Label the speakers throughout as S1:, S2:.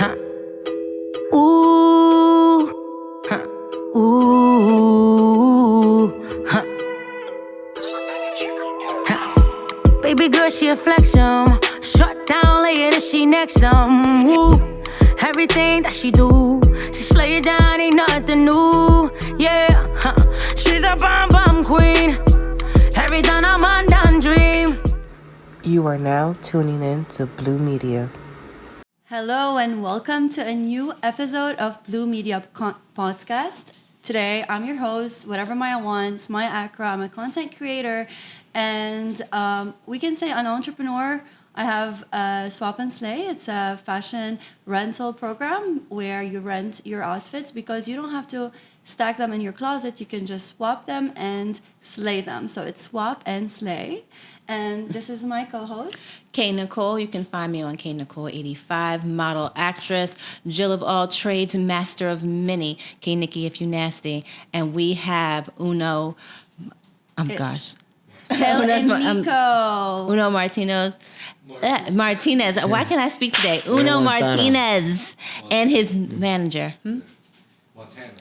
S1: Huh. Ooh. Huh. Ooh. Huh. Huh. Baby girl, she a flexion. Shut down, lay it and she next some. Woo. Everything that she do, she slay it down, ain't nothing new. Yeah, huh. She's a bomb queen. Every time I'm on done dream.
S2: You are now tuning in to Blue Media.
S3: Hello and welcome to a new episode of Blue Media Podcast. Today, I'm your host, whatever Maya wants, Maya Akra. I'm a content creator and we can say an entrepreneur. I have Swap and Slay. It's a fashion rental program where you rent your outfits because you don't have to stack them in your closet. You can just swap them and slay them. So it's Swap and Slay. And this is my co-host,
S4: 𝐔𝐍𝐎. You can find me on 𝐔𝐍𝐎85, model, actress, Jill of all trades, master of many, 𝐔_Nikki if you nasty. And we have Uno, Uno Martinez. Why can't I speak today? Uno Martinez and his manager.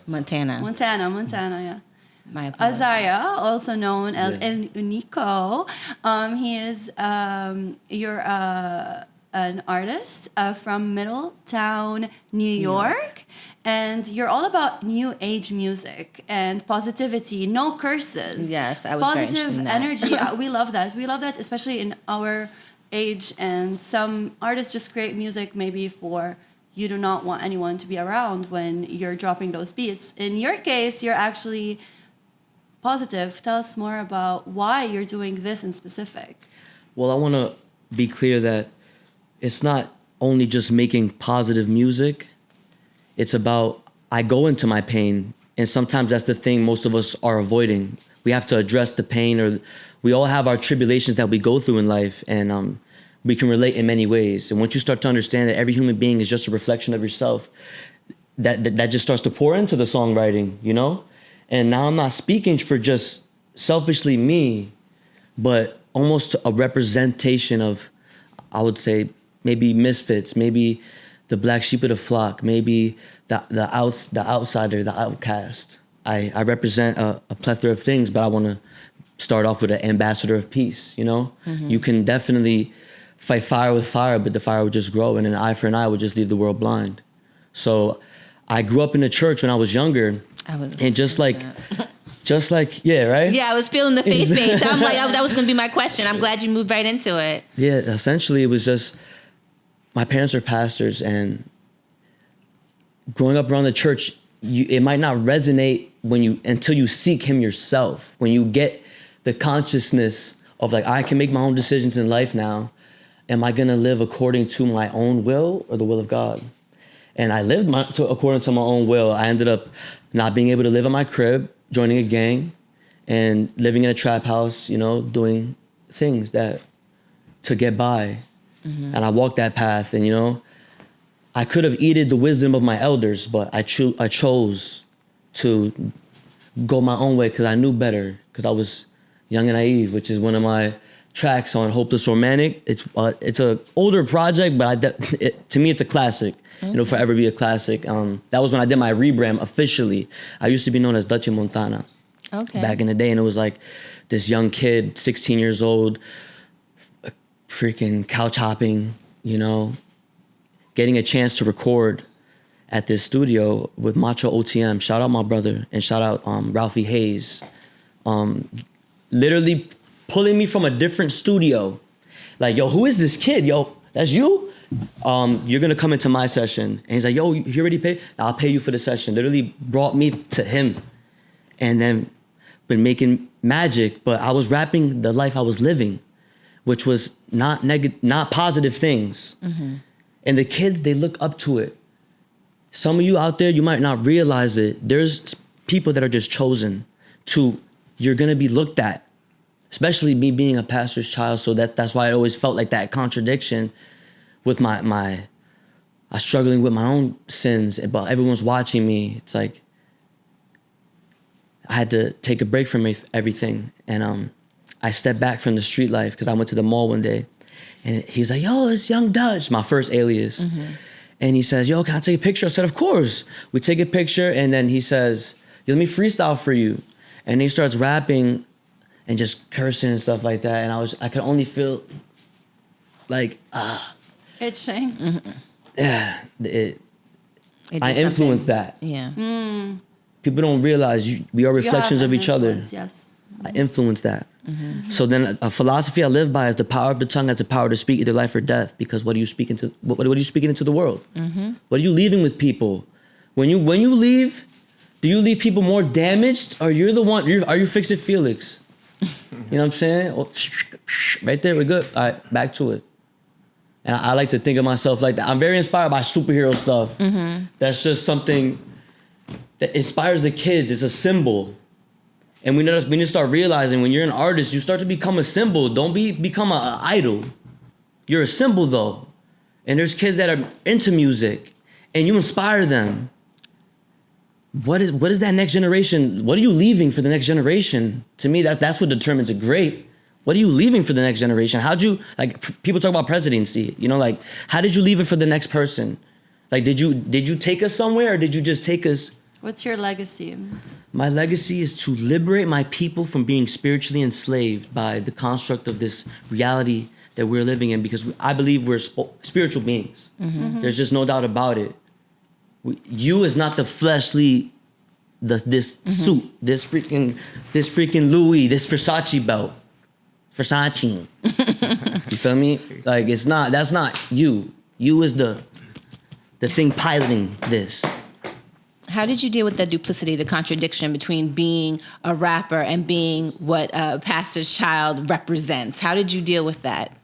S4: Montana, yeah. My apologies. Azaya, also known as El Unico. He is you're an artist from Middletown, New York. And you're all about new age music and positivity, no curses. Yes, I was
S3: positive
S4: very interested in that.
S3: energy. We love that. We love that, especially in our age. And some artists just create music maybe for you do not want anyone to be around when you're dropping those beats. In your case, you're actually positive. Tell us more about why you're doing this in specific.
S5: Well, I want to be clear that it's not only just making positive music. It's about, I go into my pain, and sometimes that's the thing most of us are avoiding. We have to address the pain, or we all have our tribulations that we go through in life, and we can relate in many ways. And once you start to understand that every human being is just a reflection of yourself, that just starts to pour into the songwriting, you know? And now I'm not speaking for just selfishly me, but almost a representation of, I would say, maybe misfits, maybe the black sheep of the flock, maybe the outsider, the outcast. I represent a plethora of things, but I want to start off with an ambassador of peace, you know? Mm-hmm. You can definitely fight fire with fire, but the fire would just grow, and an eye for an eye would just leave the world blind. So I grew up in the church when I was younger, and just like, yeah, right?
S4: Yeah, I was feeling the faith base. I'm like, that was going to be my question. I'm glad you moved right into it.
S5: Yeah, essentially it was just, my parents are pastors, and growing up around the church, it might not resonate until you seek him yourself. When you get the consciousness of like, I can make my own decisions in life now. Am I gonna live according to my own will or the will of God? And I lived according to my own will. I ended up not being able to live in my crib, joining a gang, and living in a trap house, you know, doing things to get by. Mm-hmm. And I walked that path, and you know, I could have heeded the wisdom of my elders, but I chose to go my own way because I knew better, because I was young and naive, which is one of my tracks on Hopeless Romantic. It's an older project, but to me it's a classic. Okay. It'll forever be a classic. That was when I did my rebrand officially. I used to be known as Dutchy Montana back in the day, and it was like this young kid, 16 years old, freaking couch hopping, you know, getting a chance to record at this studio with Macho OTM. Shout out my brother, and shout out Ralphie Hayes. Literally pulling me from a different studio. Like, yo, who is this kid? Yo, that's you? You're gonna come into my session. And he's like, yo, you already paid? I'll pay you for the session. Literally brought me to him. And then been making magic, but I was rapping the life I was living, which was not positive things. Mm-hmm. And the kids, they look up to it. Some of you out there, you might not realize it. There's people that are just chosen you're gonna be looked at, especially me being a pastor's child. So that's why I always felt like that contradiction with I struggling with my own sins, but everyone's watching me. It's like, I had to take a break from everything. And I stepped back from the street life because I went to the mall one day, and he's like, yo, it's Young Dutch, my first alias. Mm-hmm. And he says, yo, can I take a picture? I said, of course. We take a picture, and then he says, yo, let me freestyle for you. And he starts rapping and just cursing and stuff like that. And I could only feel like,
S3: Itching.
S5: yeah,
S4: It
S5: I
S4: did
S5: influenced
S4: something.
S5: that.
S4: Yeah.
S5: People don't realize we are reflections of each other.
S3: Yes.
S5: I influence that. So then a philosophy I live by is the power of the tongue has the power to speak either life or death, because what are you speaking to what are you speaking into the world? What are you leaving with people? When you leave, do you leave people more damaged, or you're the one are you Fix It Felix? You know what I'm saying? Well, right there, we're good. All right, back to it. And I like to think of myself like that. I'm very inspired by superhero stuff. That's just something that inspires the kids. It's a symbol. And we need to start realizing when you're an artist, you start to become a symbol. Don't become an idol. You're a symbol though. And there's kids that are into music and you inspire them. What is that next generation? What are you leaving for the next generation? To me, that's what determines a great. What are you leaving for the next generation? How'd you, like, people talk about presidency, you know, like, how did you leave it for the next person? Like, did you take us somewhere, or did you just take us?
S3: What's your legacy?
S5: My legacy is to liberate my people from being spiritually enslaved by the construct of this reality that we're living in, because I believe we're spiritual beings. There's just no doubt about it. You is not the fleshly, this suit, this freaking Louis, this Versace belt. Versace. You feel me? Like, that's not you. You is the thing piloting this.
S4: How did you deal with the duplicity, the contradiction between being a rapper and being what a pastor's child represents? How did you deal with that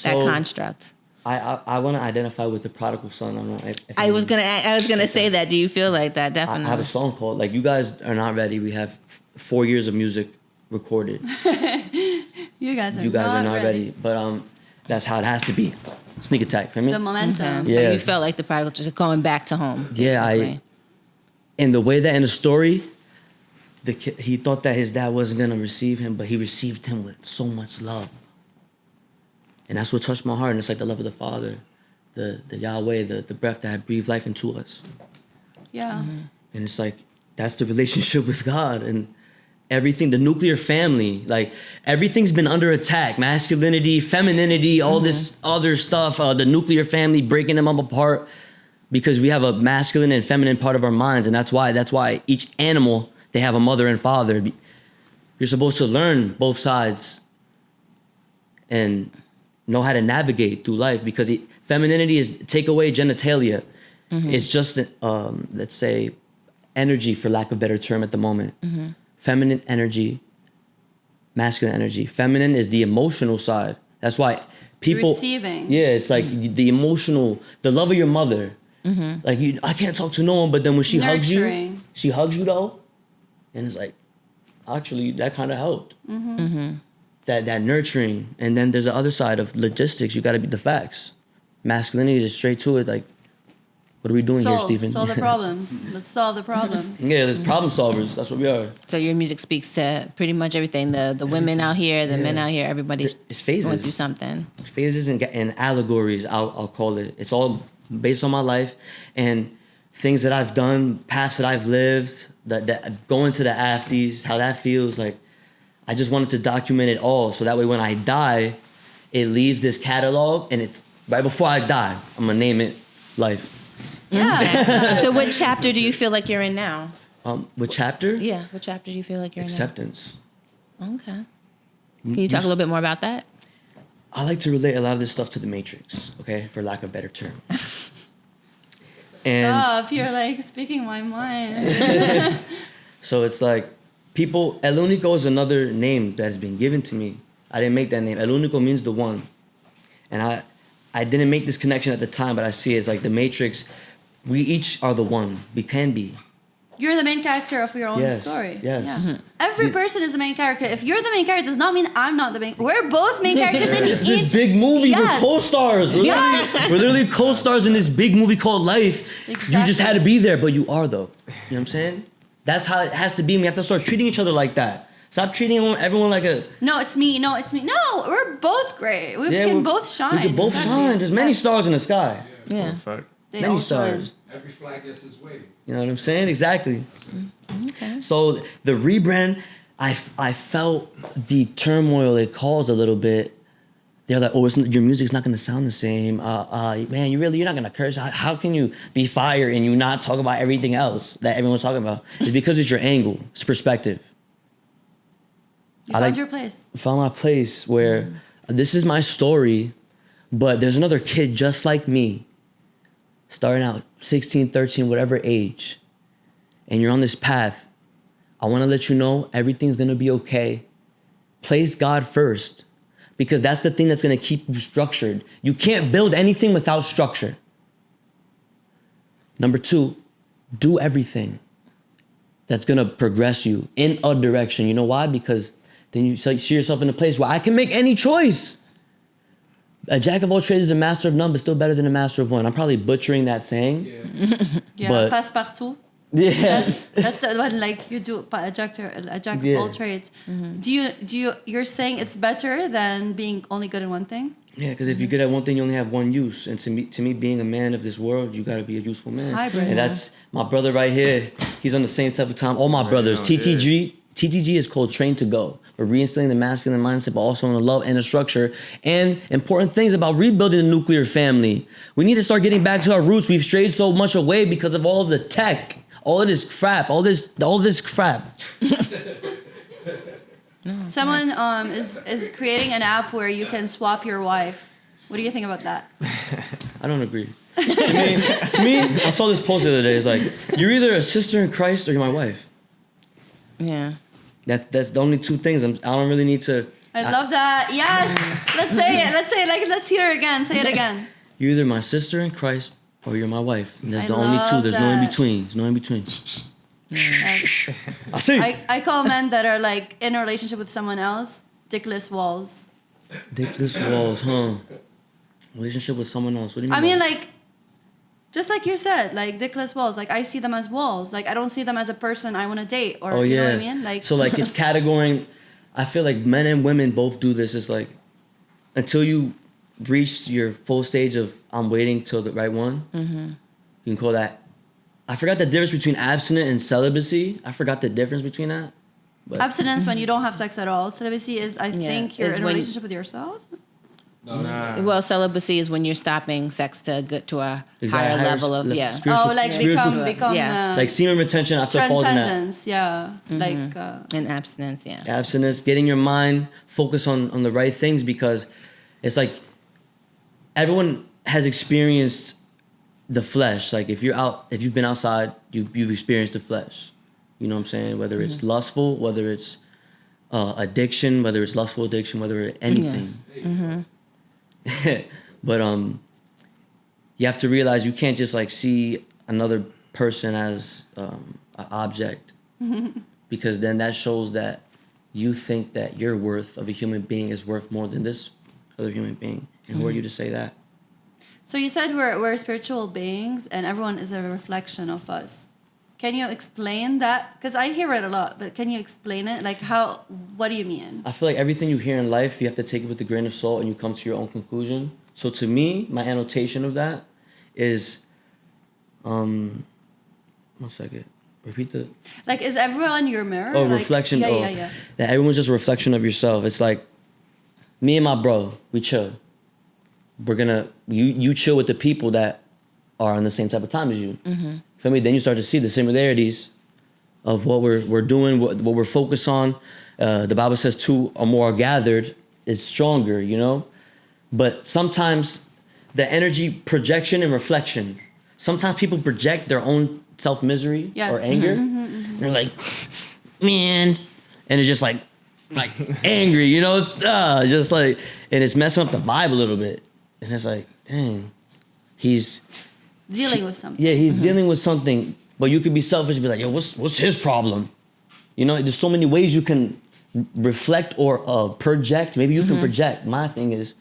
S4: construct?
S5: I want to identify with the prodigal son. I don't know if
S4: I was gonna say that. Do you feel like that? Definitely.
S5: I have a song called, like, you guys are not ready. We have 4 years of music recorded.
S3: You guys are not ready.
S5: But that's how it has to be. Sneak attack for me.
S3: The momentum.
S5: Yeah.
S4: So you felt like the prodigal, just going back to home.
S5: Yeah, and the way that in the story, the kid, he thought that his dad wasn't gonna receive him, but he received him with so much love. And that's what touched my heart. And it's like the love of the Father, the Yahweh, the breath that had breathed life into us.
S3: Yeah.
S5: And it's like, that's the relationship with God. And everything, the nuclear family, like, everything's been under attack. Masculinity, femininity, all this other stuff, the nuclear family, breaking them up apart, because we have a masculine and feminine part of our minds. And that's why each animal, they have a mother and father. You're supposed to learn both sides and know how to navigate through life, because femininity is take away genitalia. It's just, let's say, energy, for lack of a better term at the moment. Feminine energy, masculine energy. Feminine is the emotional side. That's why people...
S3: Receiving.
S5: Yeah, it's like the emotional, the love of your mother. Like, I can't talk to no one, but then when she hugs you though, and it's like, actually, that kind of helped. That nurturing. And then there's the other side of logistics. You got to be the facts. Masculinity is straight to it, like, what are we doing here, Stephen?
S3: Solve the problems. Let's solve the problems.
S5: Yeah, there's problem solvers. That's what we are.
S4: So your music speaks to pretty much everything. The women out here, the men out here, everybody's
S5: It's phases.
S4: going through something.
S5: Phases and allegories, I'll call it. It's all based on my life and things that I've done, paths that I've lived, that going to the afties, how that feels. Like, I just wanted to document it all, so that way when I die, it leaves this catalog, and it's right before I die, I'm gonna name it Life.
S3: Yeah.
S4: So what chapter do you feel like you're in now?
S5: What chapter?
S4: Yeah, what chapter do you feel like you're
S5: Acceptance.
S4: in now? Okay. Can you talk a little bit more about that?
S5: I like to relate a lot of this stuff to the Matrix, okay, for lack of a better term.
S3: Stop, you're like speaking my mind.
S5: So it's like, people, El Único is another name that has been given to me. I didn't make that name. El Único means the one. And I didn't make this connection at the time, but I see it as like the Matrix. We each are the one. We can be.
S3: You're the main character of your own story.
S5: Yes.
S3: Yeah. Every person is the main character. If you're the main character, does not mean I'm not the main. We're both main characters in
S5: It's
S3: each.
S5: this big movie.
S3: Yes.
S5: We're co-stars. We're literally co-stars in this big movie called Life.
S3: Exactly.
S5: You just had to be there, but you are though. You know what I'm saying? That's how it has to be. We have to start treating each other like that. Stop treating everyone like a...
S3: No, it's me. No, it's me. No, we're both great. We can both shine.
S5: We can both shine. There's many stars in the sky.
S4: Yeah.
S5: many
S3: also
S5: stars.
S6: Every flag gets its weight.
S5: You know what I'm saying? Exactly.
S4: Okay.
S5: So the rebrand, I felt the turmoil it caused a little bit. They're like, oh, your music's not gonna sound the same. Man, you're not gonna curse. How can you be fire and you not talk about everything else that everyone's talking about? It's because it's your angle, it's perspective.
S3: You found your place.
S5: Found my place where this is my story, but there's another kid just like me, starting out 16, 13, whatever age, and you're on this path. I wanna let you know everything's gonna be okay. Place God first. Because that's the thing that's gonna keep you structured. You can't build anything without structure. Number 2, do everything that's gonna progress you in a direction. You know why? Because then you see yourself in a place where I can make any choice. A jack of all trades is a master of none, but still better than a master of one. I'm probably butchering that saying.
S3: Yeah,
S5: But-
S3: passe-partout.
S5: Yeah.
S3: That's the one, like you do a jack of all trades. You're saying it's better than being only good at one thing?
S5: Yeah, because if you're good at one thing, you only have one use. And to me, being a man of this world, you gotta be a useful man.
S3: Hybrid.
S5: And that's my brother right here. He's on the same type of time. All my brothers. TTG is called Train to Go. We're reinstilling the masculine mindset, but also in the love and the structure. And important things about rebuilding the nuclear family. We need to start getting back to our roots. We've strayed so much away because of all of the tech. All of this crap, all this crap.
S3: Someone is creating an app where you can swap your wife. What do you think about that?
S5: I don't agree. To me, I saw this post the other day. It's like, you're either a sister in Christ or you're my wife.
S4: Yeah.
S5: That's the only two things. I don't really need to.
S3: I love that. Yes. Let's say it. Let's hear it again. Say it again.
S5: You're either my sister in Christ or you're my wife. And that's
S3: I
S5: the only two.
S3: love
S5: There's no in
S3: that.
S5: between. There's no in between.
S3: Yes.
S5: I see.
S3: I call men that are like in a relationship with someone else dickless walls.
S5: Dickless walls, huh? Relationship with someone else. What do you mean?
S3: I mean, like, just like you said, like dickless walls. Like I see them as walls. Like I don't see them as a person I want to date. Or you know what I mean? Like
S5: So like it's categorizing. I feel like men and women both do this. It's like until you reach your full stage of I'm waiting till the right one. You can call that. I forgot the difference between abstinent and celibacy. I forgot the difference between that. But
S3: abstinence when you don't have sex at all. Celibacy is I think you're
S4: it's
S3: in a
S4: when-
S3: relationship with yourself.
S6: No,
S4: Well, celibacy is when you're stopping sex to get to a higher level of
S3: Oh, like
S5: spiritual-
S3: become
S4: Yeah.
S5: like semen retention. I feel falls in that.
S3: transcendence. Yeah, like
S4: and abstinence. Yeah.
S5: Abstinence, getting your mind focused on the right things, because it's like everyone has experienced the flesh. Like if you've been outside, you've experienced the flesh. You know what I'm saying? Whether it's lustful, whether it's addiction, whether it's lustful addiction, whether it's anything. But you have to realize you can't just like see another person as an object, because then that shows that you think that your worth of a human being is worth more than this other human being. And who are you to say that?
S3: So you said we're spiritual beings and everyone is a reflection of us. Can you explain that? Because I hear it a lot, but can you explain it? Like how? What do you mean?
S5: I feel like everything you hear in life, you have to take it with a grain of salt and you come to your own conclusion. So to me, my annotation of that is, 1 second, repeat the.
S3: Like, is everyone your mirror?
S5: Oh,
S3: Like,
S5: reflection.
S3: Yeah.
S5: That everyone's just a reflection of yourself. It's like, me and my bro, we chill. You chill with the people that are on the same type of time as you. Feel me? Then you start to see the similarities of what we're doing, what we're focused on. The Bible says 2 or more are gathered, it's stronger, you know? But sometimes the energy projection and reflection, sometimes people project their own self-misery or anger. They're like, man. And it's just like angry, you know? Just like, and it's messing up the vibe a little bit. And it's like, dang, he's
S3: Dealing with something.
S5: Yeah, he's dealing with something, but you could be selfish and be like, yo, what's his problem? You know, there's so many ways you can reflect or project. Maybe you can project. My thing is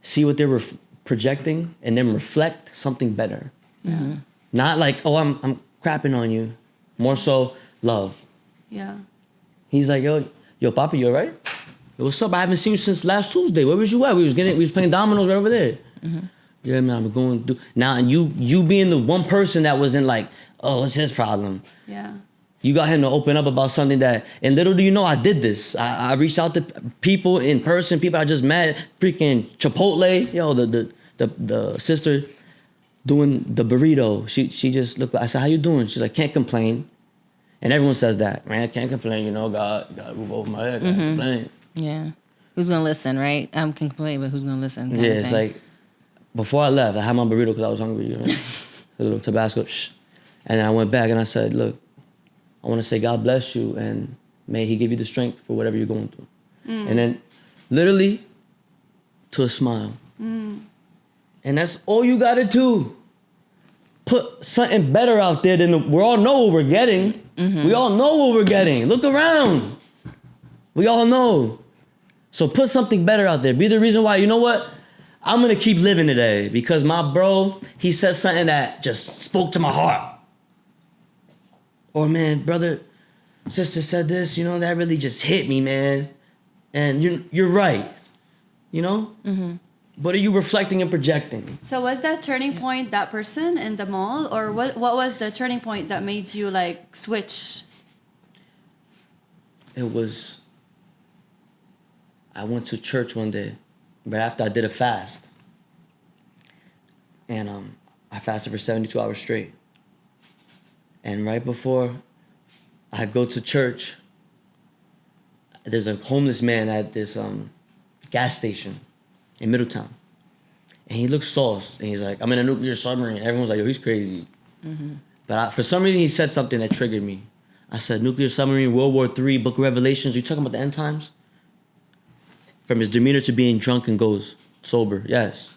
S5: see what they're projecting and then reflect something better. Not like, oh, I'm crapping on you. More so love.
S3: Yeah.
S5: He's like, yo, Papa, you all right? Yo, what's up? I haven't seen you since last Tuesday. Where was you at? We was playing dominoes right over there. Yeah, man, I'm going to do now. And you being the one person that wasn't like, oh, it's his problem.
S3: Yeah.
S5: You got him to open up about something that, and little do you know, I did this. I reached out to people in person, people I just met, freaking Chipotle, yo, the sister doing the burrito. She just looked like, I said, how you doing? She's like, can't complain. And everyone says that, man, can't complain, you know, God move over my head, can't complain.
S4: Yeah. Who's gonna listen, right? I can complain, but who's gonna listen?
S5: Yeah, it's like, before I left, I had my burrito because I was hungry, you know, a little Tabasco, and then I went back and I said, look, I want to say God bless you and may he give you the strength for whatever you're going through. And then literally to a smile. And that's all you got to do. Put something better out there than we all know what we're getting. We all know what we're getting. Look around. We all know. So put something better out there. Be the reason why, you know what? I'm going to keep living today because my bro, he said something that just spoke to my heart. Or man, brother, sister said this, you know, that really just hit me, man. And you're right, you know? What are you reflecting and projecting?
S3: So was that turning point that person in the mall? Or what was the turning point that made you like switch?
S5: It was, I went to church one day, but after I did a fast. And I fasted for 72 hours straight. And right before I go to church, there's a homeless man at this gas station in Middletown. And he looks sauce. And he's like, I'm in a nuclear submarine. Everyone's like, yo, he's crazy. But for some reason, he said something that triggered me. I said, nuclear submarine, World War III, Book of Revelations. Are you talking about the end times? From his demeanor to being drunk and goes sober. Yes.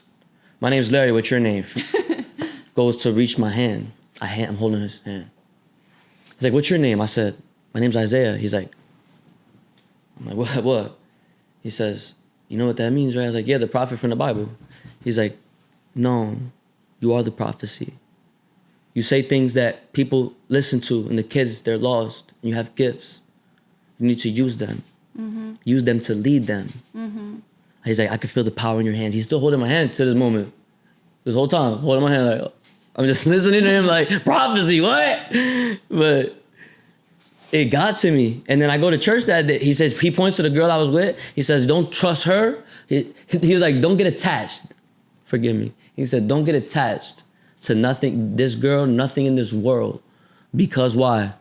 S5: My name's Larry. What's your name? Goes to reach my hand. I'm holding his hand. He's like, what's your name? I said, my name's Isaiah. He's like, I'm like, what? He says, you know what that means, right? I was like, yeah, the prophet from the Bible. He's like, no, you are the prophecy. You say things that people listen to, and the kids, they're lost. And you have gifts. You need to use them. Use them to lead them. He's like, I can feel the power in your hands. He's still holding my hand to this moment. This whole time, holding my hand like, I'm just listening to him like, prophecy, what? But it got to me. And then I go to church that day. He says, he points to the girl I was with. He says, don't trust her. He was like, don't get attached. Forgive me. He said, don't get attached to nothing, this girl, nothing in this world. Because why?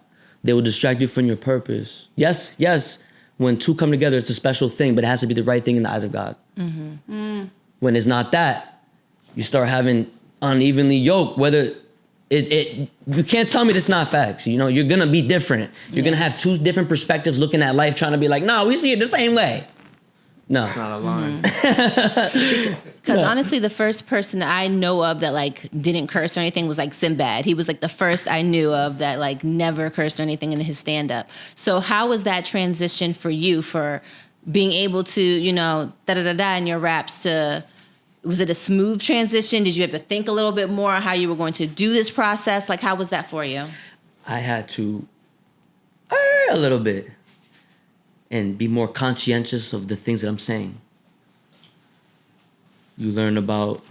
S5: They will distract you from your purpose. Yes, when two come together, it's a special thing, but it has to be the right thing in the eyes of God. When it's not that, you start having unevenly yoked, whether you can't tell me that's not facts. You know, you're gonna be different. You're gonna have two different perspectives looking at life, trying to be like, no, we see it the same way. No.
S6: It's not aligned.
S4: Because honestly, the first person that I know of that like didn't curse or anything was like Sinbad. He was like the first I knew of that like never cursed or anything in his stand-up. So how was that transition for you for being able to, you know, da-da-da-da in your raps to... Was it a smooth transition? Did you have to think a little bit more on how you were going to do this process? Like, how was that for you?
S5: I had to a little bit and be more conscientious of the things that I'm saying. You learn about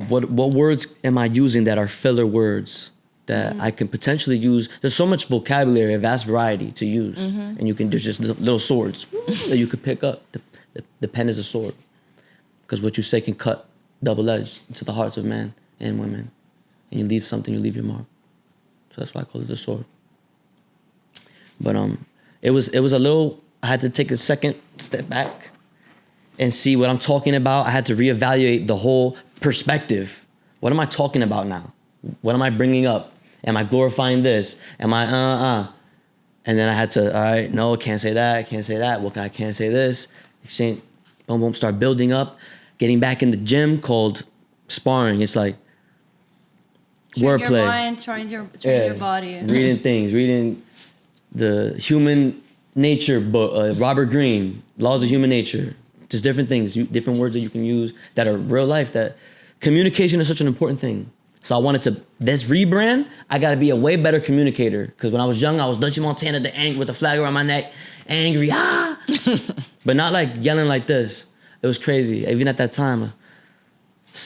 S5: what words am I using that are filler words that I can potentially use. There's so much vocabulary, a vast variety to use. And you can, there's just little swords that you could pick up. The pen is a sword. Because what you say can cut double-edged into the hearts of men and women. And you leave something, you leave your mark. So that's why I call it the sword. But it was a little, I had to take a second step back and see what I'm talking about. I had to reevaluate the whole perspective. What am I talking about now? What am I bringing up? Am I glorifying this? Am I And then I had to, all right, no, can't say that, can't say that. Well, I can't say this. Exchange, boom, boom, start building up. Getting back in the gym called sparring. It's like wordplay.
S3: Train your mind, train your body.
S5: Reading the human nature book, Robert Greene, Laws of Human Nature. Just different things, different words that you can use that are real life. That communication is such an important thing. So I wanted to, this rebrand, I got to be a way better communicator. Because when I was young, I was Dutchy Montana with the flag around my neck, angry, but not like yelling like this. It was crazy. Even at that time,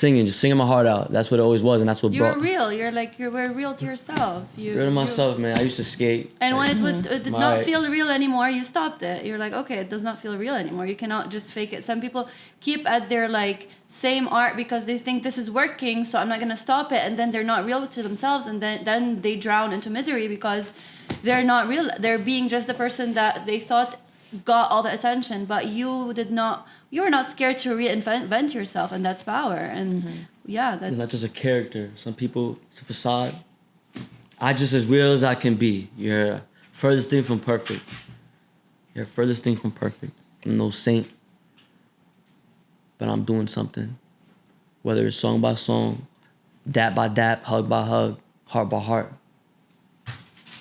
S5: just singing my heart out. That's what it always was, and that's what
S3: You
S5: brought.
S3: were real. You were real to yourself.
S5: Real to myself, man. I used to skate.
S3: And when it did not
S5: My-
S3: feel real anymore, you stopped it. You're like, okay, it does not feel real anymore. You cannot just fake it. Some people keep at their like same art because they think this is working, so I'm not gonna stop it, and then they're not real to themselves, and then they drown into misery because they're not real. They're being just the person that they thought got all the attention, but you did not. You were not scared to reinvent yourself, and that's power. And yeah, that's
S5: It's not just a character. Some people, it's a facade. I just as real as I can be. You're furthest thing from perfect. You're furthest thing from perfect. I'm no saint, but I'm doing something. Whether it's song by song, dap by dap, hug by hug, heart by heart.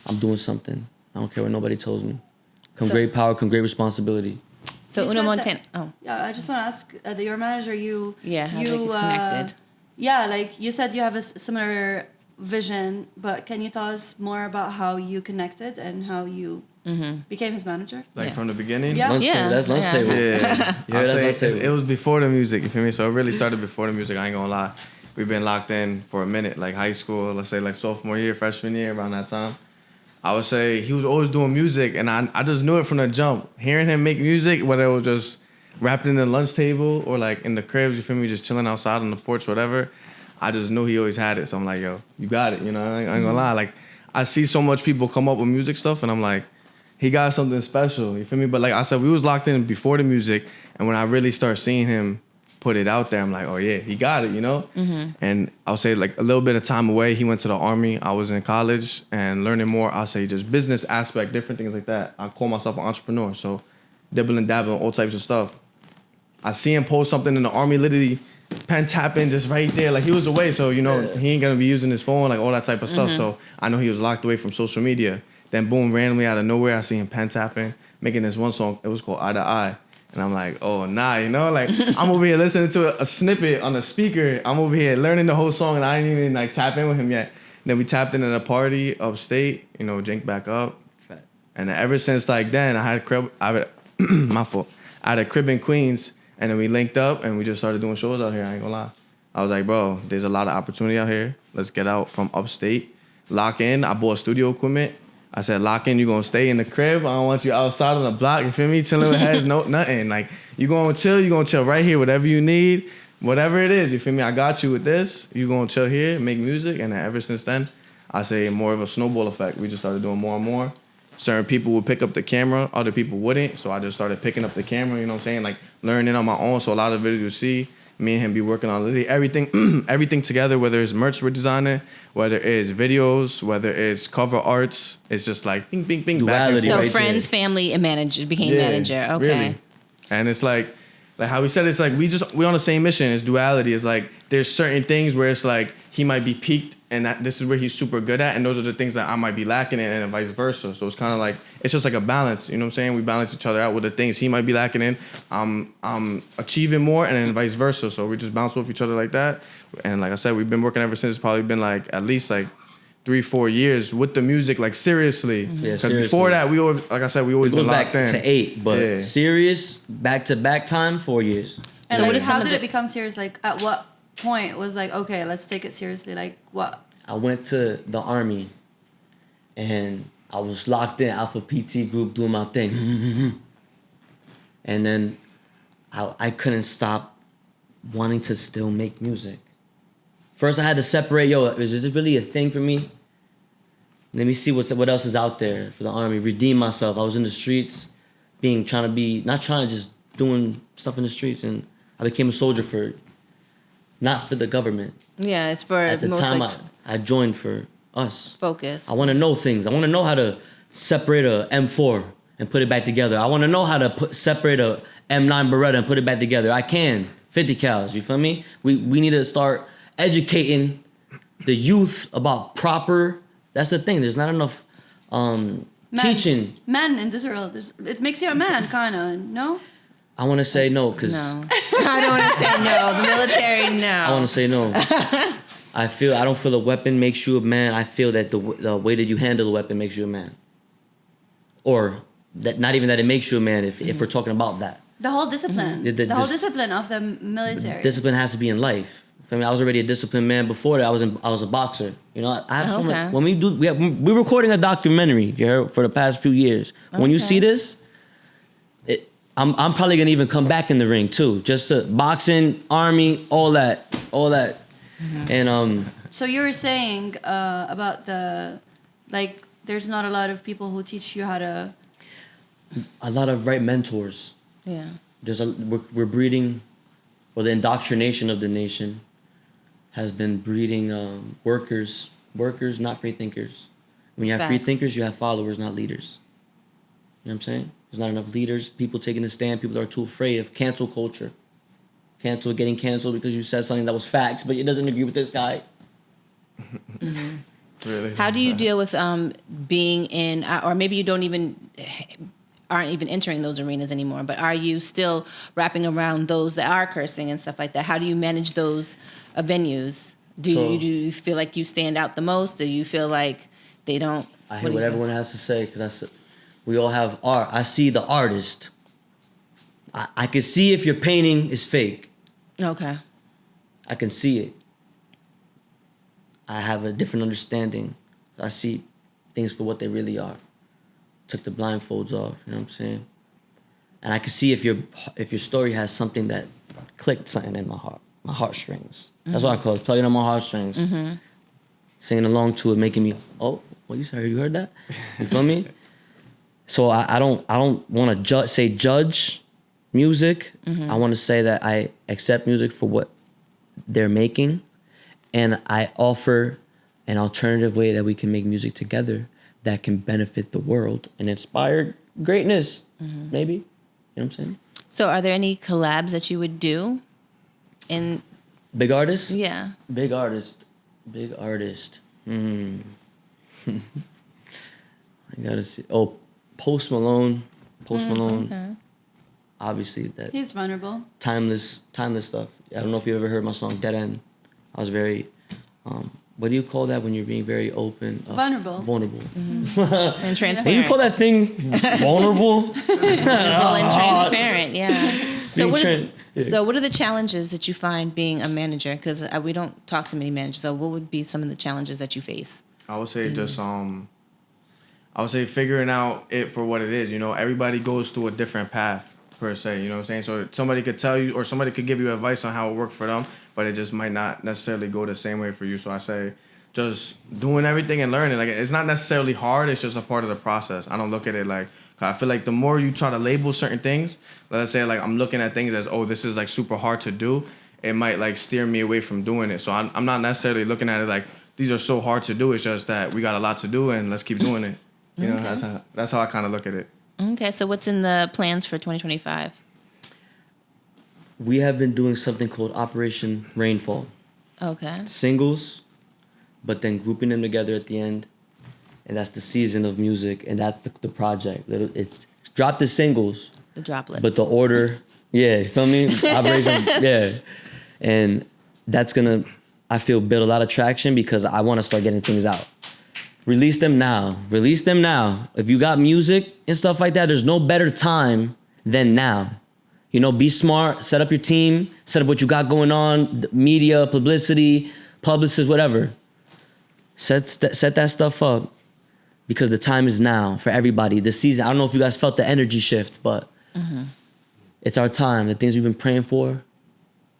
S5: I'm doing something. I don't care what nobody tells me. Come great power, come great responsibility.
S4: So
S3: You
S4: Una
S3: said
S4: Montana.
S3: that-
S4: Oh,
S3: Yeah, I just want to ask your manager. You
S4: how
S3: you
S4: like it's connected.
S3: yeah, like you said, you have a similar vision. But can you tell us more about how you connected and how you became his manager?
S7: Like
S4: Yeah.
S7: from the beginning.
S3: Yeah.
S5: Lunch table, that's lunch
S4: Yeah.
S5: table.
S7: Yeah,
S5: Yeah,
S7: I'll
S5: that's
S7: say
S5: lunch table.
S7: it was before the music. You feel me? So it really started before the music. I ain't gonna lie. We've been locked in for a minute, like high school. Let's say like sophomore year, freshman year, around that time. I would say he was always doing music, and I just knew it from the jump. Hearing him make music, whether it was just rapping in the lunch table or like in the cribs, you feel me, just chilling outside on the porch, whatever. I just knew he always had it. So I'm like, yo, you got it. You know, I ain't gonna lie. Like I see so much people come up with music stuff, and I'm like, he got something special. You feel me? But like I said, we was locked in before the music, and when I really start seeing him put it out there, I'm like, oh yeah, he got it, you know? And I'll say like a little bit of time away, he went to the Army. I was in college and learning more, I'll say just business aspect, different things like that. I call myself an entrepreneur, so dibbling, dabbling, all types of stuff. I see him post something in the Army, literally pen tapping just right there. Like he was away, so you know, he ain't gonna be using his phone, like all that type of stuff. So I know he was locked away from social media. Then boom, randomly out of nowhere, I see him pen tapping, making this one song. It was called Eye to Eye. And I'm like, oh, nah, you know? Like, I'm over here listening to a snippet on a speaker. I'm over here learning the whole song, and I didn't even, like, tap in with him yet. Then we tapped in at a party upstate, you know, drink back up. And ever since, like, then, I had a crib, my fault. I had a crib in Queens, and then we linked up, and we just started doing shows out here, I ain't gonna lie. I was like, bro, there's a lot of opportunity out here. Let's get out from upstate. Lock in. I bought studio equipment. I said, lock in, you gonna stay in the crib. I don't want you outside on the block, you feel me? Chilling with heads, nothing. Like, you gonna chill right here, whatever you need, whatever it is, you feel me? I got you with this. You gonna chill here, make music, and then ever since then, I say more of a snowball effect. We just started doing more and more. Certain people would pick up the camera, other people wouldn't, so I just started picking up the camera, you know what I'm saying? Like, learning on my own, so a lot of videos you see, me and him be working on literally everything, everything together, whether it's merch we're designing, whether it's videos, whether it's cover arts. It's just like bing, bing, bing, back and
S5: Duality.
S4: So
S7: forth.
S5: right
S4: friends,
S5: there.
S4: family, and manager became
S7: Yeah,
S4: manager. Okay.
S7: really. And it's like how we said, it's like we on the same mission. It's duality. It's like there's certain things where it's like he might be peaked, and this is where he's super good at, and those are the things that I might be lacking in, and vice versa. So it's kind of like it's just like a balance. You know what I'm saying? We balance each other out with the things he might be lacking in. I'm achieving more, and then vice versa. So we just bounce off each other like that. And like I said, we've been working ever since. It's probably been like at least like 3-4 years with the music, like seriously.
S5: Yeah,
S7: Because before that, we always, like I said, we always
S5: It goes
S7: been
S5: back
S7: locked in.
S5: to 8, but
S7: Yeah.
S5: serious, back-to-back time, 4 years.
S3: And
S4: So
S3: like,
S4: what is some
S3: how
S4: of
S3: did
S4: the-
S3: it become serious? Like, at what point was like, okay, let's take it seriously? Like, what?
S5: I went to the Army, and I was locked in Alpha PT group doing my thing. And then I couldn't stop wanting to still make music. First, I had to separate, is this really a thing for me? Let me see what else is out there for the Army. Redeem myself. I was in the streets, just doing stuff in the streets, and I became a soldier not for the government.
S4: Yeah, it's for
S5: At the
S4: most
S5: time,
S4: like
S5: I joined for us.
S4: focus.
S5: I want to know things. I want to know how to separate a M4 and put it back together. I want to know how to separate a M9 Beretta and put it back together. I can. 50 cals, you feel me? We need to start educating the youth about proper. That's the thing. There's not enough teaching.
S3: Men in this world. It makes you a man, kind of, no?
S5: I want to say no because
S4: No. I don't want to say no. The military, no.
S5: I want to say no. I don't feel a weapon makes you a man. I feel that the way that you handle the weapon makes you a man. Or that not even that it makes you a man if we're talking about that.
S3: The whole discipline.
S5: The
S3: The whole
S5: dis-
S3: discipline of the military.
S5: Discipline has to be in life. I mean, I was already a disciplined man before that. I was a boxer. You know, I have so
S4: Okay.
S5: much. When we're recording a documentary, you heard, for the past few years. When you see this, I'm probably gonna even come back in the ring too, just to boxing, army, all that. And
S3: So you were saying about there's not a lot of people who teach you how to.
S5: a lot of right mentors.
S4: Yeah.
S5: We're breeding, well, the indoctrination of the nation has been breeding workers, not free thinkers. When you have free
S4: Facts.
S5: thinkers, you have followers, not leaders. You know what I'm saying? There's not enough leaders, people taking a stand, people are too afraid of cancel culture. Getting canceled because you said something that was facts, but it doesn't agree with this guy.
S7: Really?
S4: How do you deal with being in, or maybe you aren't even entering those arenas anymore, but are you still wrapping around those that are cursing and stuff like that? How do you manage those venues? Do you feel like you stand out the most? Do you feel like they don't?
S5: I hear what everyone has to say because we all have art. I see the artist. I can see if your painting is fake.
S4: Okay.
S5: I can see it. I have a different understanding. I see things for what they really are. Took the blindfolds off, you know what I'm saying? And I can see if your story has something that clicked something in my heartstrings. That's what I call it, plugging on my heartstrings. Singing along to it, making me, oh, what you heard that? You feel me? So I don't want to judge music. I want to say that I accept music for what they're making, and I offer an alternative way that we can make music together that can benefit the world and inspire greatness, maybe. You know what I'm saying?
S4: So are there any collabs that you would do?
S5: Big artists?
S4: Yeah.
S5: Big artist. I gotta see. Oh, Post Malone.
S4: Okay.
S5: Obviously, that
S3: He's vulnerable.
S5: timeless stuff. I don't know if you ever heard my song Dead End. I was very, what do you call that when you're being very open?
S3: Vulnerable.
S4: And transparent.
S5: What do you call that thing? Vulnerable?
S4: Vulnerable and transparent, yeah. So
S5: Being
S4: what are the challenges that you find being a manager? Because we don't talk to many managers. So what would be some of the challenges that you face?
S7: I would say just figuring out it for what it is. You know, everybody goes through a different path per se. You know what I'm saying? So somebody could tell you, or somebody could give you advice on how it worked for them, but it just might not necessarily go the same way for you. So I say just doing everything and learning. Like, it's not necessarily hard. It's just a part of the process. I don't look at it like, I feel like the more you try to label certain things, let's say like I'm looking at things as, oh, this is like super hard to do, it might like steer me away from doing it. So I'm not necessarily looking at it like these are so hard to do. It's just that we got a lot to do and let's keep doing it. You know, that's how I kind of look at it.
S4: Okay, so what's in the plans for 2025?
S5: We have been doing something called Operation Rainfall.
S4: Okay.
S5: Singles, but then grouping them together at the end. And that's the season of music, and that's the project. It's drop the singles.
S4: The droplets.
S5: But the order, yeah, you feel me? Operation, yeah. And that's gonna, I feel, build a lot of traction because I wanna start getting things out. Release them now. If you got music and stuff like that, there's no better time than now. You know, be smart, set up your team, set up what you got going on, media, publicity, publicists, whatever. Set that stuff up because the time is now for everybody. The season, I don't know if you guys felt the energy shift, but it's our time. The things we've been praying for,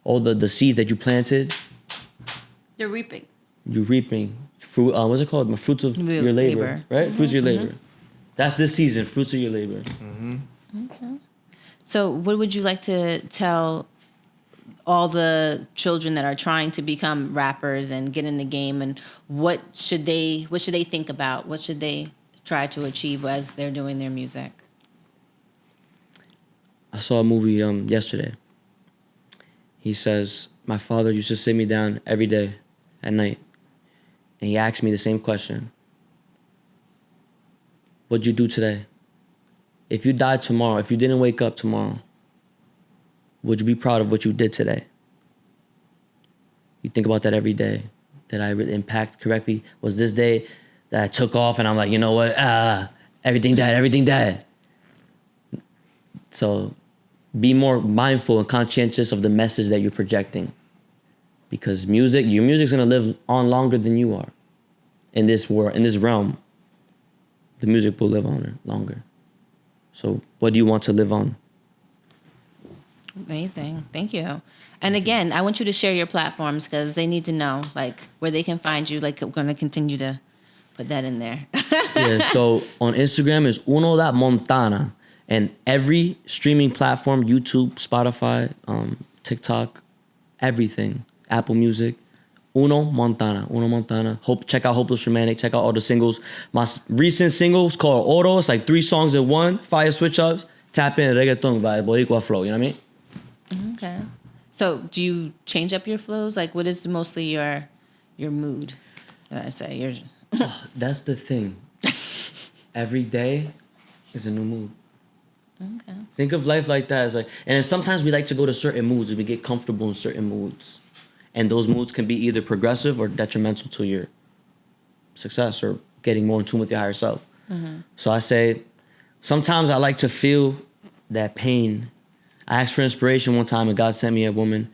S5: all the seeds that you planted.
S3: They're reaping.
S5: You're reaping. Fruit, what's it called? Fruits of your labor. Right? Fruits of your labor. That's this season, fruits of your labor.
S4: Okay. So what would you like to tell all the children that are trying to become rappers and get in the game, and what should they think about? What should they try to achieve as they're doing their music?
S5: I saw a movie yesterday. He says, my father used to sit me down every day at night, and he asked me the same question. What'd you do today? If you died tomorrow, if you didn't wake up tomorrow, would you be proud of what you did today? You think about that every day. Did I really impact correctly? Was this day that I took off and I'm like, you know what? Everything died. So be more mindful and conscientious of the message that you're projecting. Because your music's gonna live on longer than you are. In this world, in this realm, the music will live on longer. So what do you want to live on?
S4: Amazing. Thank you. And again, I want you to share your platforms because they need to know like where they can find you. Like, we're going to continue to put that in there.
S5: Yeah, so on Instagram is uno.montana. And every streaming platform, YouTube, Spotify, TikTok, everything, Apple Music, Uno Montana. Check out Hopeless Romantic. Check out all the singles. My recent singles called Oro. It's like 3 songs in one. Fire switch ups. Tap in reggaeton vibe, Boricua flow. You know what I mean?
S4: Okay. So do you change up your flows? Like, what is mostly your mood? Did I say
S5: That's the thing. Every day is a new mood.
S4: Okay.
S5: Think of life like that. It's like, and then sometimes we like to go to certain moods and we get comfortable in certain moods. And those moods can be either progressive or detrimental to your success or getting more in tune with your higher self. Mm-hmm. So I say, sometimes I like to feel that pain. I asked for inspiration one time and God sent me a woman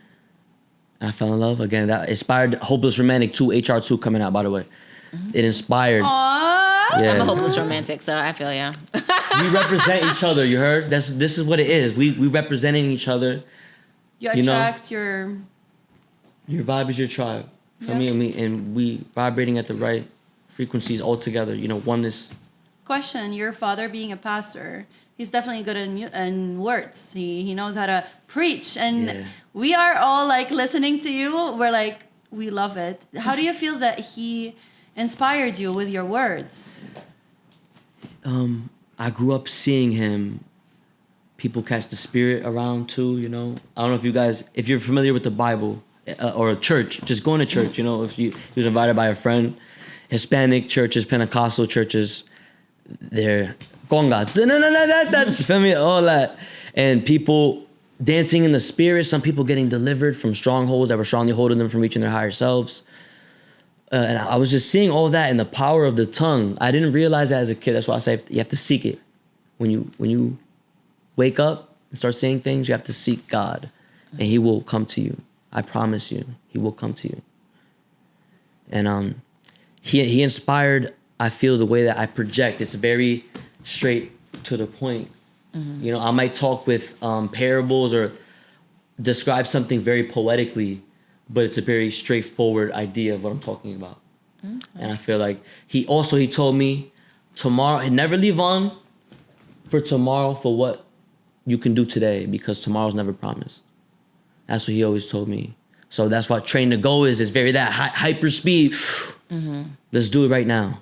S5: and I fell in love. Again, that inspired Hopeless Romantic 2, HR2 coming out, by the way. Mm-hmm. It inspired.
S4: Aww.
S5: Yeah.
S4: I'm a hopeless romantic, so I feel ya.
S5: We represent each other, you heard? This is what it is. We representing each other.
S3: You attract your
S5: vibe is your tribe. For me, and we vibrating at the right frequencies all together. Oneness.
S3: Question: your father being a pastor, he's definitely good in words. He knows how to preach, and we are all like listening to you. We're like, we love it. How do you feel that he inspired you with your words?
S5: I grew up seeing him. People catch the spirit around too. I don't know if you're familiar with the Bible. Or a church, just going to church, if he was invited by a friend, Hispanic churches, Pentecostal churches, they're conga, feel me, all that. And people dancing in the spirit, some people getting delivered from strongholds that were strongly holding them from reaching their higher selves. And I was just seeing all that and the power of the tongue. I didn't realize that as a kid. That's why I say you have to seek it. When you wake up and start saying things, you have to seek God and he will come to you. I promise you, he will come to you. And he inspired, I feel, the way that I project. It's very straight to the point. Mm-hmm. I might talk with parables or describe something very poetically, but it's a very straightforward idea of what I'm talking about. Okay. And I feel like he told me tomorrow, never leave on for tomorrow for what you can do today because tomorrow's never promised. That's what he always told me. So that's what Train to Go is. It's very that hyper speed. Mm-hmm. Let's do it right now.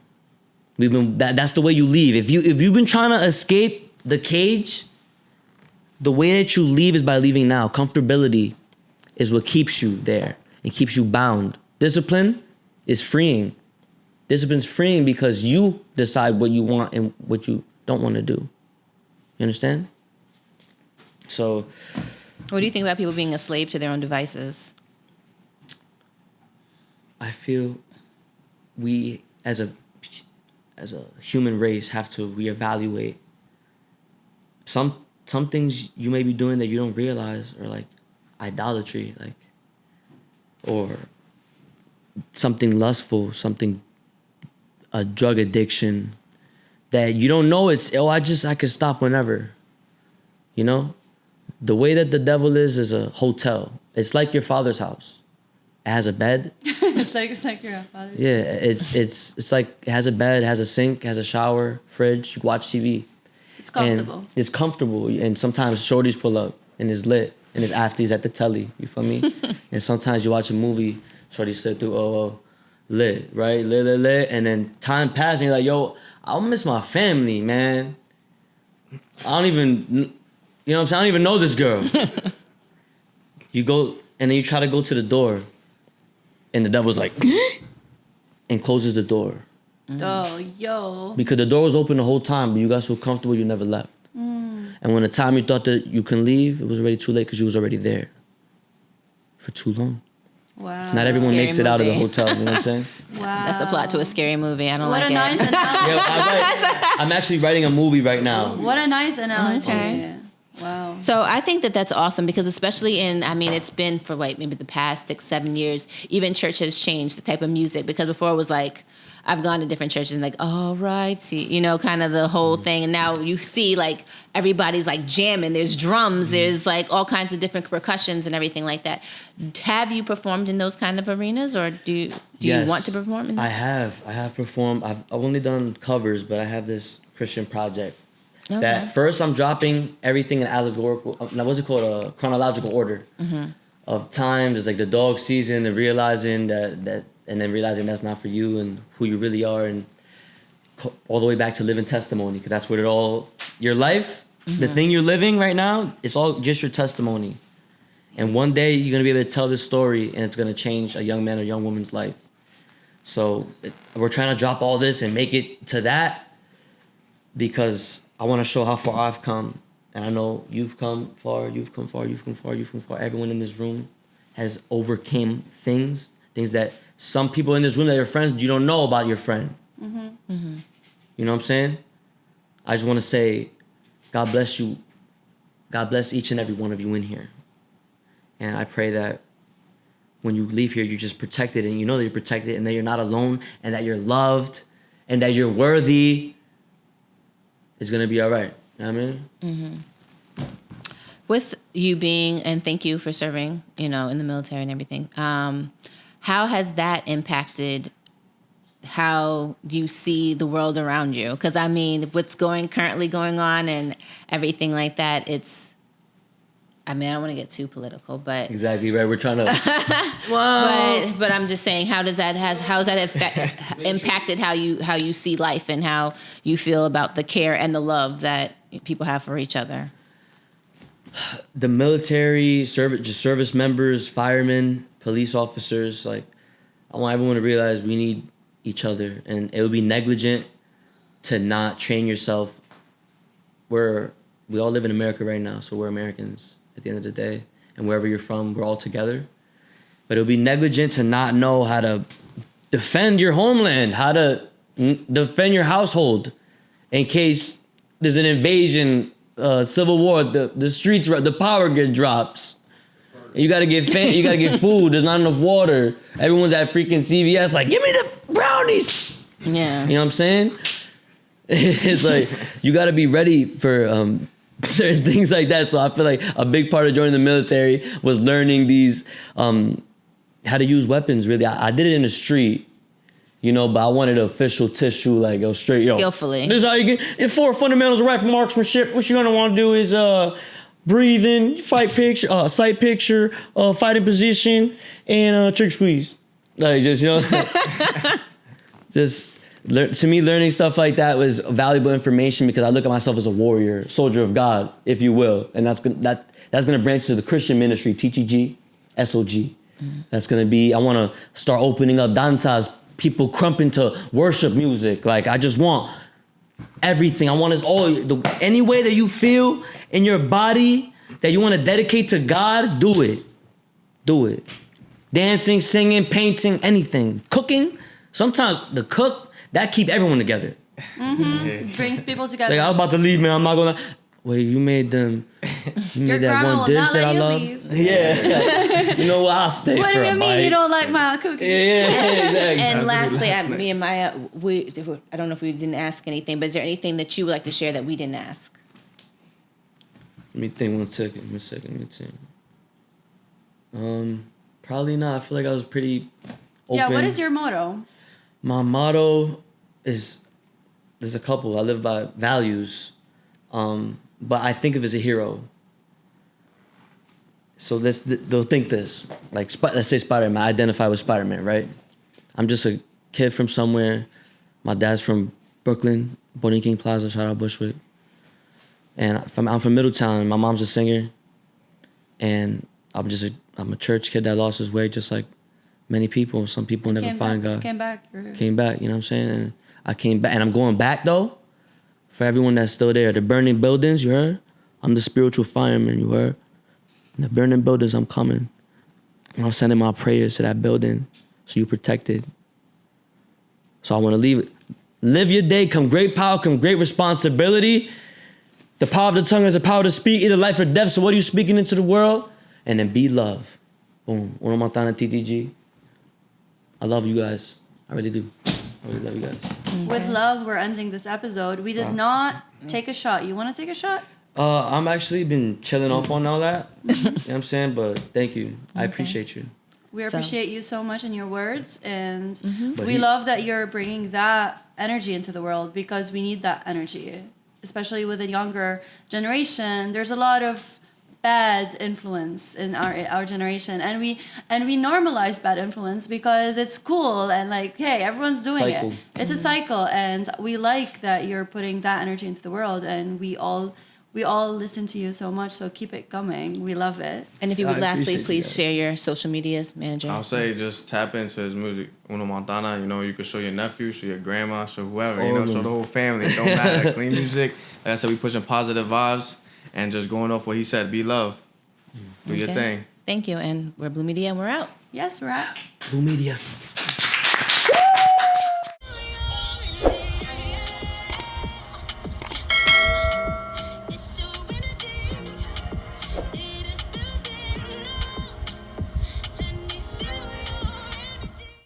S5: That's the way you leave. If you've been trying to escape the cage, the way that you leave is by leaving now. Comfortability is what keeps you there and keeps you bound. Discipline is freeing. Discipline's freeing because you decide what you want and what you don't want to do. You understand? So.
S4: What do you think about people being a slave to their own devices?
S5: I feel we, as a human race, have to reevaluate. Some things you may be doing that you don't realize are like idolatry, or something lustful, a drug addiction that you don't know I could stop whenever, The way that the devil is a hotel. It's like your father's house. It has a bed.
S3: it's like your father's house.
S5: Yeah, it's like it has a bed, it has a sink, it has a shower, fridge. You can watch TV.
S3: It's comfortable.
S5: And it's comfortable. And sometimes shorties pull up and it's lit and it's after he's at the telly. You feel me? And sometimes you watch a movie, shorties sit through, lit, right? Lit. And then time passes and you're like, yo, I'll miss my family, man. I don't even... You know what I'm saying? I don't even know this girl. You go, and then you try to go to the door, and the devil's like, and closes the door.
S3: Oh, yo.
S5: Because the door was open the whole time, but you got so comfortable you never left. And when the time you thought that you can leave, it was already too late because you was already there for too long.
S3: Wow.
S5: Not everyone makes it out of the hotel, you know what I'm saying?
S3: Wow.
S4: That's a plot to a scary movie. I don't
S3: what
S4: like it.
S3: What a nice analogy.
S5: I'm actually writing a movie right now.
S3: What a nice analogy.
S4: Okay.
S3: Wow.
S4: So I think that that's awesome because especially it's been for maybe the past 6-7 years, even church has changed the type of music because before it was like, I've gone to different churches and like, all right, kind of the whole thing. And now you see like everybody's like jamming. There's drums, there's like all kinds of different percussions and everything like that. Have you performed in those kind of arenas or do you want to perform in those?
S5: I have performed. I've only done covers, but I have this Christian project. Okay. That first I'm dropping everything in allegorical, what's it called? A chronological order of time. There's like the dog season and realizing that and then realizing that's not for you and who you really are and all the way back to living testimony because that's what your life, the thing you're living right now, it's all just your testimony. And one day you're going to be able to tell this story and it's going to change a young man or young woman's life. So we're trying to drop all this and make it to that because I want to show how far I've come. And I know you've come far, you've come far, you've come far, you've come far. Everyone in this room has overcame things that some people in this room that are friends, you don't know about your friend. You know what I'm saying? I just want to say, God bless you. God bless each and every one of you in here. And I pray that when you leave here, you're just protected and you know that you're protected and that you're not alone and that you're loved and that you're worthy. It's going to be all right. You know what I mean?
S4: With you being, and thank you for serving, in the military and everything. How has that impacted how do you see the world around you? Because what's currently going on and everything like that, I don't want to get too political, but
S5: exactly right. We're trying to.
S4: but I'm just saying, how has that impacted how you see life and how you feel about the care and the love that people have for each other?
S5: The military service members, firemen, police officers, I want everyone to realize we need each other, and it would be negligent to not train yourself. We all live in America right now, so we're Americans at the end of the day, and wherever you're from, we're all together. But it would be negligent to not know how to defend your homeland, how to defend your household in case there's an invasion, civil war, the streets, the power grid drops. You gotta get food. There's not enough water. Everyone's at freaking CVS like, give me the brownies.
S4: Yeah.
S5: You know what I'm saying? It's like you gotta be ready for certain things like that. So I feel like a big part of joining the military was learning these how to use weapons. Really, I did it in the street, but I wanted an official tissue, straight,
S4: skillfully.
S5: This is how you get 4 fundamentals of rifle marksmanship. What you're gonna want to do is breathing, sight picture, fighting position, and trigger squeeze. To me, learning stuff like that was valuable information because I look at myself as a warrior, soldier of God, if you will, and that's gonna branch to the Christian ministry, 𝐔𝐍𝐎, SOG. That's gonna be. I want to start opening up danzas, people crumping to worship music. I just want everything. I want any way that you feel in your body that you want to dedicate to God, do it. Do it. Dancing, singing, painting, anything. Cooking. Sometimes the cook, that keep everyone together.
S3: Brings people together.
S5: I was about to leave, man. I'm not gonna. Wait, you made that one dish that I love.
S3: Leave.
S5: Yeah. You know what? I'll stay
S3: What
S5: for
S3: do
S5: a
S3: you mean
S5: bite.
S3: you don't like my cookies?
S5: Yeah, exactly.
S4: And lastly, me and Maya, I don't know if we didn't ask anything, but is there anything that you would like to share that we didn't ask?
S5: Let me think 1 second. Let me think. Probably not. I feel like I was pretty open.
S3: Yeah, what is your motto?
S5: My motto is, there's a couple. I live by values, but I think of as a hero. So they'll think this, let's say Spider-Man. I identify with Spider-Man, right? I'm just a kid from somewhere. My dad's from Brooklyn, Bonnie King Plaza, shout out Bushwick. And I'm from Middletown. My mom's a singer, and I'm a church kid that lost his way, just like many people. Some people never find God.
S3: Came back.
S5: You know what I'm saying? And I came back, and I'm going back though. For everyone that's still there, the burning buildings, you heard? I'm the spiritual fireman, you heard? In the burning buildings, I'm coming. And I'm sending my prayers to that building, so you're protected. So I want to live your day, come great power, come great responsibility. The power of the tongue is the power to speak, either life or death. So what are you speaking into the world? And then be love. Boom. Uno Montana TTG. I love you guys. I really do. I really love you guys.
S3: Okay. With love, we're ending this episode. We did not take a shot. You want to take a shot?
S5: I'm actually been chilling off on all that. You know what I'm saying? But thank you. I appreciate you.
S3: We appreciate you so much in your words. And
S5: But
S3: we love that you're bringing that energy into the world because we need that energy. Especially with a younger generation. There's a lot of bad influence in our generation, and we normalize bad influence because it's cool and like, hey, everyone's doing it. It's a cycle, and we like that you're putting that energy into the world, and we all listen to you so much. So keep it coming. We love it.
S4: And if you would
S5: I
S4: lastly
S5: appreciate
S4: please
S5: you
S4: share your social medias, manager.
S7: I'll say just tap into his music, Uno Montana. You know, you could show your nephew, show your grandma, show whoever. You know, show the whole family. It don't matter. Clean music. Like I said, we pushing positive vibes and just going off what he said. Be love. Do your thing.
S4: Thank you. And we're Blue Media and we're out.
S3: Yes, we're out.
S5: Blue Media.